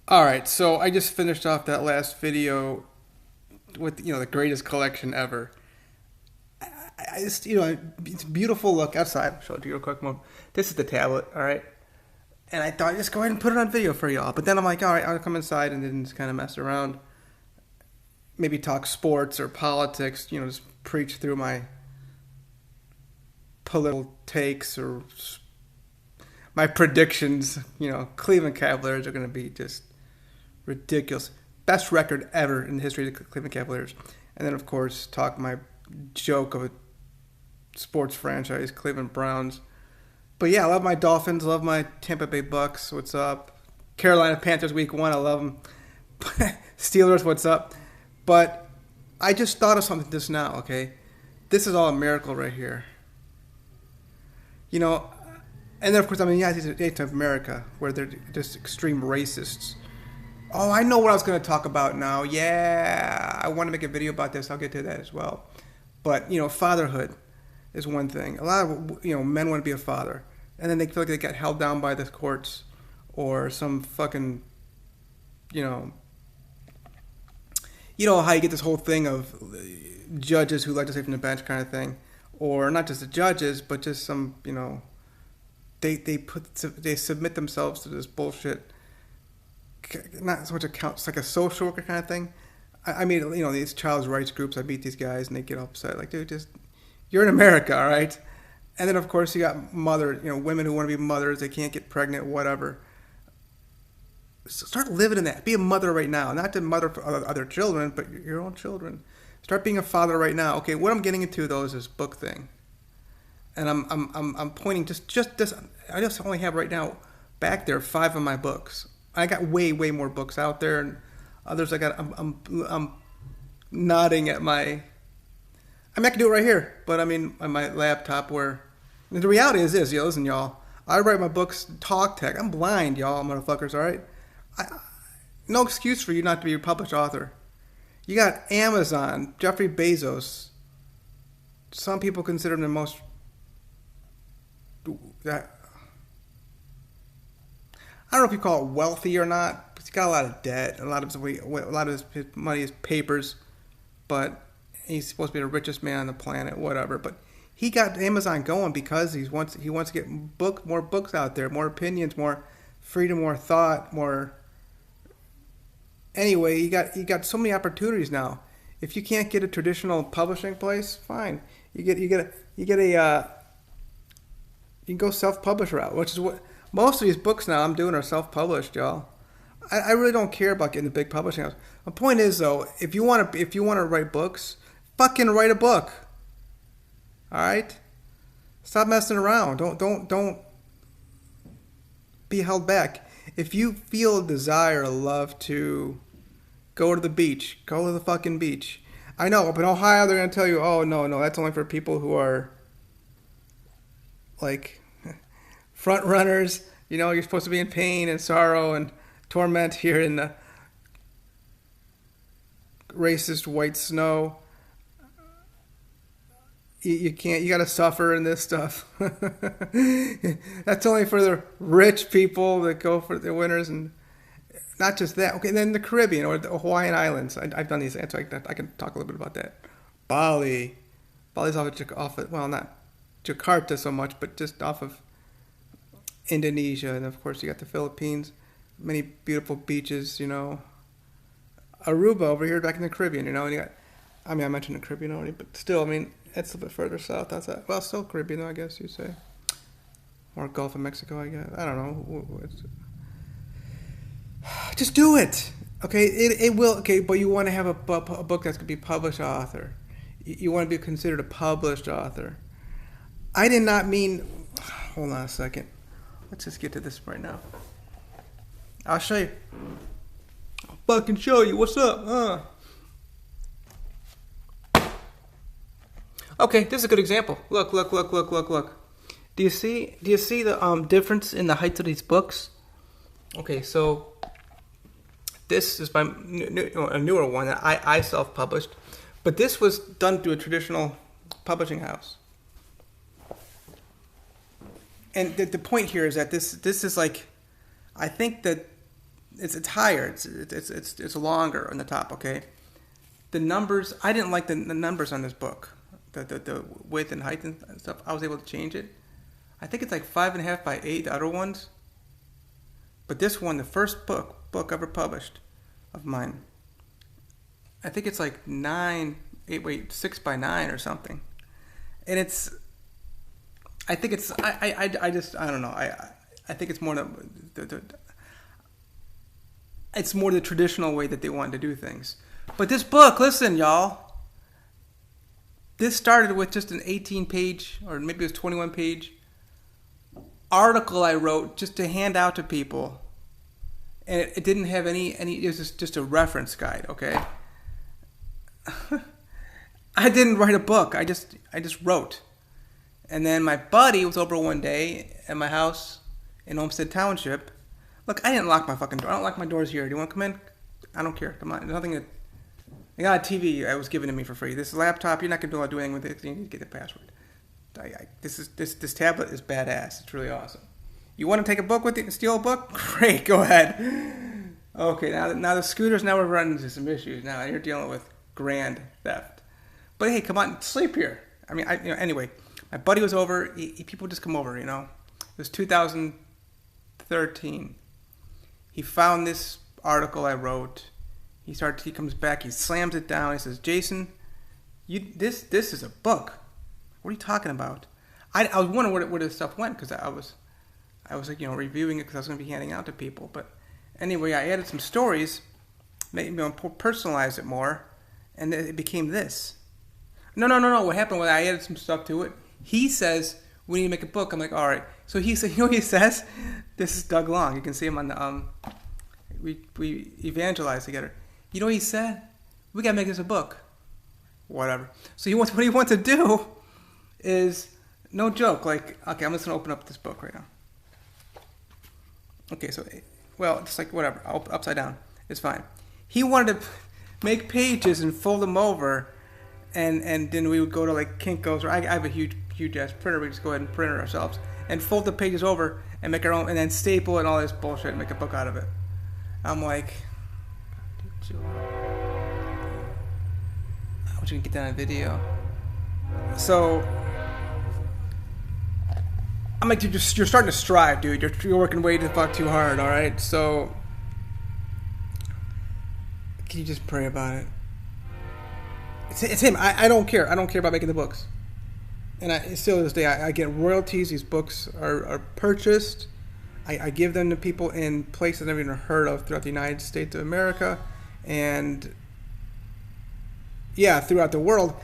All right, so I just finished off that last video with the greatest collection ever. I just it's a beautiful look outside. I'll show it to you real quick. This is the tablet, all right. And I thought just go ahead and put it on video for y'all. But then I'm like, all right, I'll come inside and then just kind of mess around. Maybe talk sports or politics. Just preach through my political takes or my predictions. Cleveland Cavaliers are going to be just ridiculous. Best record ever in the history of the Cleveland Cavaliers. And then, of course, talk my joke of a sports franchise, Cleveland Browns. But yeah, I love my Dolphins. Love my Tampa Bay Bucks. What's up? Carolina Panthers week 1. I love them. Steelers. What's up? But I just thought of something just now, okay? This is all a miracle right here. And then, of course, I'm in the United States of America, where they're just extreme racists. Oh, I know what I was going to talk about now. Yeah, I want to make a video about this. I'll get to that as well. But, fatherhood is one thing. A lot of, men want to be a father. And then they feel like they get held down by the courts or some fucking, how you get this whole thing of judges who legislate from the bench kind of thing. Or not just the judges, but just some, they submit themselves to this bullshit. Not so much it's like a social worker kind of thing. I mean, these child's rights groups. I meet these guys and they get upset. Like, dude, you're in America, all right? And then, of course, you got women who want to be mothers. They can't get pregnant, whatever. So start living in that. Be a mother right now. Not to mother for other children, but your own children. Start being a father right now. Okay, what I'm getting into, though, is this book thing. And I'm pointing just this. I just only have right now back there 5 of my books. I got way more books out there, and others I'm nodding at my. I mean, I can do it right here, but I mean on my laptop. Where the reality is this, listen, y'all. I write my books talk tech. I'm blind, y'all, motherfuckers. All right, no excuse for you not to be a published author. You got Amazon, Jeffrey Bezos. Some people consider him the most. That I don't know if you call it wealthy or not. But he's got a lot of debt. A lot of his money is papers, but he's supposed to be the richest man on the planet. Whatever. But he got Amazon going because he wants to get more books out there, more opinions, more freedom, more thought, more. Anyway, you got so many opportunities now. If you can't get a traditional publishing place, fine. You can go self-publish route, which is what most of these books now I'm doing are self-published, y'all. I really don't care about getting the big publishing house. The point is, though, if you want to write books, fucking write a book. All right, stop messing around. Don't be held back. If you feel a desire, a love to go to the beach, go to the fucking beach. I know, up in Ohio, they're gonna tell you, oh no, that's only for people who are like front runners. You're supposed to be in pain and sorrow and torment here in the racist white snow. You can't. You got to suffer in this stuff. That's only for the rich people that go for the winters, and not just that. Okay, then the Caribbean or the Hawaiian Islands. I've done these, so I can talk a little bit about that. Bali's off of well, not Jakarta so much, but just off of Indonesia, and of course you got the Philippines. Many beautiful beaches. Aruba over here back in the Caribbean. And you got. I mean, I mentioned the Caribbean already, but still, I mean, it's a bit further south. That's that. Well, still Caribbean, though, I guess you'd say. Or Gulf of Mexico, I guess. I don't know. Just do it. Okay, it will. Okay, but you want to have a book that's going to be published author. You want to be considered a published author. I did not mean. Hold on a second. Let's just get to this right now. I'll show you. I'll fucking show you. What's up? Okay, this is a good example. Look. Do you see the difference in the heights of these books? Okay, so this is a newer one that I self-published, but this was done through a traditional publishing house. And the point here is that this is like, I think that it's higher. It's longer on the top. Okay. The numbers, I didn't like the numbers on this book, the width and height and stuff. I was able to change it. I think it's like 5.5 by 8. The other ones, but this one, the first book ever published of mine, I think it's like 6 by 9 or something, and it's. I think it's. I just I don't know. I think it's more it's more the traditional way that they wanted to do things. But this book, listen, y'all. This started with just an 18-page, or maybe it was 21-page article I wrote just to hand out to people, and it didn't have any. It was just a reference guide. Okay. I didn't write a book. I just wrote, and then my buddy was over one day at my house in Olmsted Township. Look, I didn't lock my fucking door. I don't lock my doors here. Do you want to come in? I don't care. Come on. There's nothing that. I got a TV that was given to me for free. This laptop, you're not gonna be able to do anything with it. You need to get the password. This tablet is badass. It's really awesome. You want to take a book with you? Steal a book? Great, go ahead. Okay, now the scooters. Now we're running into some issues. Now you're dealing with grand theft. But hey, come on, sleep here. I mean, anyway, my buddy was over. People just come over. It was 2013. He found this article I wrote. He comes back, he slams it down, he says, Jason, this is a book. What are you talking about? I was wondering where this stuff went, because I was like, reviewing it because I was going to be handing out to people. But anyway, I added some stories, personalized it more, and it became this. No. What happened was I added some stuff to it. He says, we need to make a book. I'm like, all right. So he said, what he says? This is Doug Long. You can see him on the, we evangelize together. You know what he said? We gotta make this a book. Whatever. So what he wants to do is, no joke, like, okay, I'm just gonna open up this book right now. Okay, so, just like whatever, upside down, it's fine. He wanted to make pages and fold them over, and then we would go to like Kinko's, or I have a huge ass printer. We just go ahead and print it ourselves and fold the pages over and make our own, and then staple and all this bullshit and make a book out of it. I'm like, I want you to get that on video. So I'm like, you're starting to strive, dude. You're working way the fuck too hard. All right. So can you just pray about it? It's him. I don't care. I don't care about making the books. And still to this day, I get royalties. These books are purchased. I give them to people in places I've never even heard of throughout the United States of America. And yeah, throughout the world,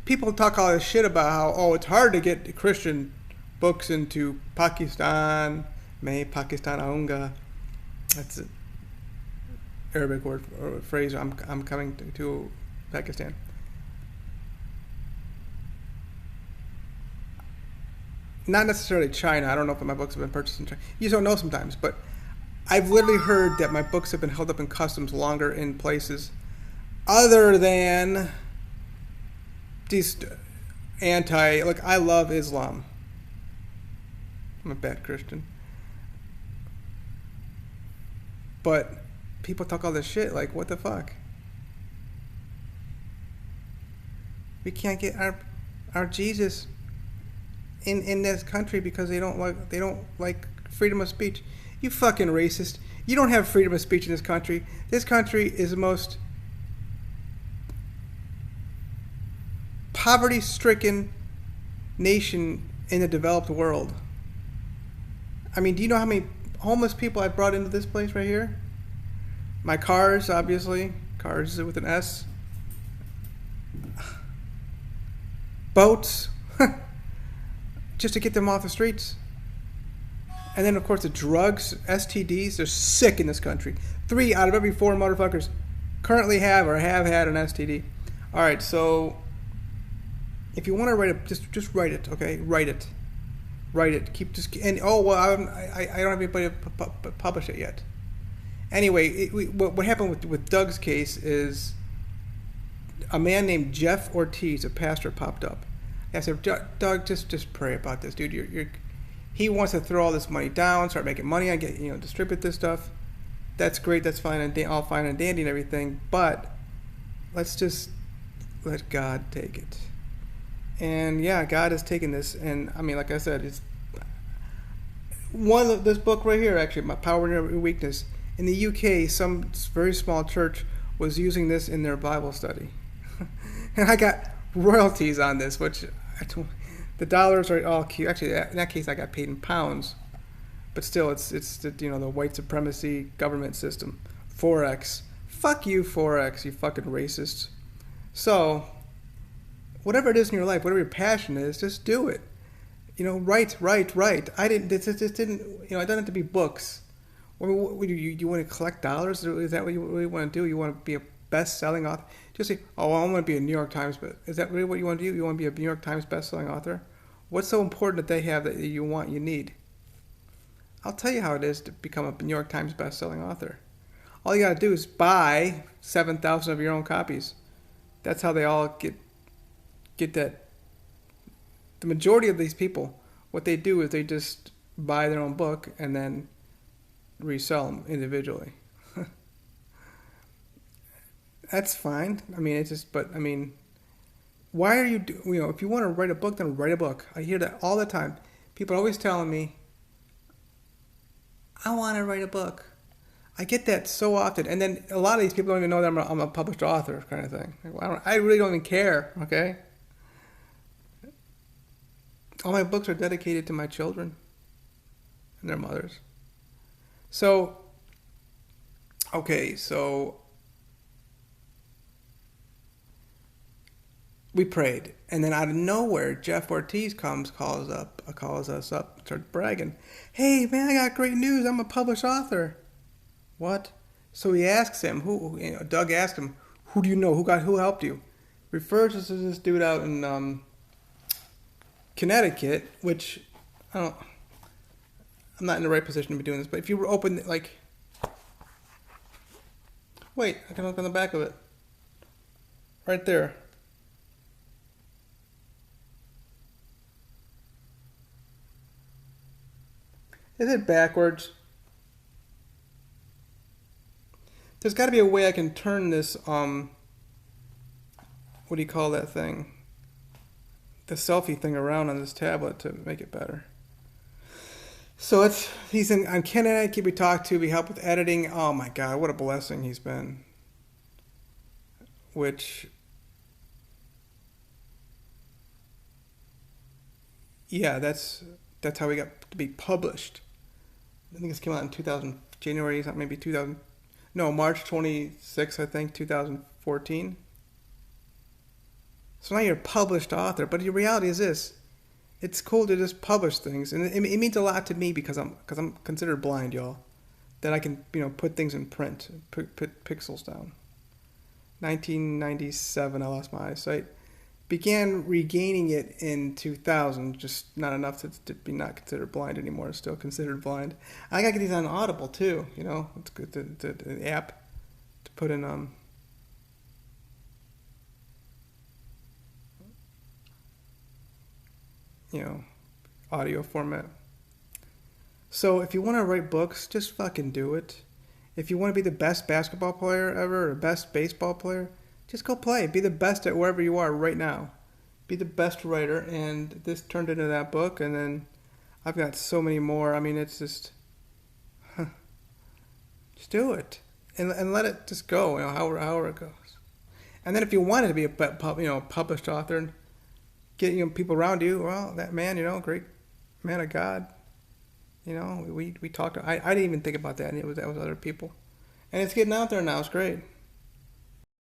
people talk all this shit about how, it's hard to get Christian books into Pakistan. May Pakistan aunga. That's an Arabic word or phrase. I'm coming to Pakistan. Not necessarily China. I don't know if my books have been purchased in China. You don't know sometimes, but I've literally heard that my books have been held up in customs longer in places other than these look, I love Islam. I'm a bad Christian. But people talk all this shit, like, what the fuck? We can't get our Jesus in this country because they don't like freedom of speech. You fucking racist. You don't have freedom of speech in this country. This country is the most poverty-stricken nation in the developed world. I mean, do you know how many homeless people I brought into this place right here? My cars, obviously. Cars with an S. Boats. Just to get them off the streets. And then, of course, the drugs, STDs, they're sick in this country. 3 out of every 4 motherfuckers currently have or have had an STD. All right, so if you want to write it, just write it, okay? Write it. I don't have anybody to publish it yet. Anyway, what happened with Doug's case is a man named Jeff Ortiz, a pastor, popped up. I said, Doug, just pray about this, dude. He wants to throw all this money down, start making money on distribute this stuff. That's great. That's fine and all fine and dandy and everything. But let's just let God take it. And yeah, God has taken this. And I mean, like I said, it's one of this book right here. Actually, My Power and Your Weakness. In the UK, some very small church was using this in their Bible study, and I got royalties on this, which the dollars are all cute. Actually, in that case, I got paid in pounds. But still, it's the, the white supremacy government system. Forex. Fuck you, Forex, you fucking racists. So, whatever it is in your life, whatever your passion is, just do it. Write. I didn't. This didn't. It doesn't have to be books. What do you want to collect dollars? Is that what you really want to do? You want to be a best-selling author? Just say, "Oh, I want to be a New York Times." But is that really what you want to do? You want to be a New York Times best-selling author? What's so important that they have that you need? I'll tell you how it is to become a New York Times best-selling author. All you got to do is buy 7,000 of your own copies. That's how they all get that. The majority of these people, what they do is they just buy their own book and then resell them individually. That's fine. I mean, why are you if you want to write a book, then write a book. I hear that all the time. People are always telling me, I want to write a book. I get that so often, and then a lot of these people don't even know that I'm a published author, kind of thing. I really don't even care. Okay. All my books are dedicated to my children and their mothers. So, okay, we prayed, and then out of nowhere, Jeff Ortiz calls us up, starts bragging. Hey, man, I got great news. I'm a published author. What? So he asks him, Doug asked him, who do you know? Who helped you? Refers us to this dude out in Connecticut, which I'm not in the right position to be doing this, but if you were open, wait, I can look on the back of it. Right there. Is it backwards? There's got to be a way I can turn this, what do you call that thing? The selfie thing around on this tablet to make it better. So he's on Connecticut. We talked to. We helped with editing. Oh my God, what a blessing he's been. Which, yeah, that's how we got to be published. I think this came out in January, maybe 2000. No, March 26th, I think, 2014. So now you're a published author, but the reality is this: it's cool to just publish things, and it means a lot to me because I'm considered blind, y'all. That I can put things in print, put pixels down. 1997, I lost my eyesight. Began regaining it in 2000, just not enough to be not considered blind anymore. Still considered blind. I gotta get these on Audible too. It's good the app to put in audio format. So if you want to write books, just fucking do it. If you want to be the best basketball player ever or best baseball player, just go play. Be the best at wherever you are right now. Be the best writer, and this turned into that book, and then I've got so many more. I mean, it's just do it and let it just go, however it goes. And then if you wanted to be a published author and get people around you, well, that man, great man of God. We talked. I didn't even think about that, and that was other people, and it's getting out there now. It's great.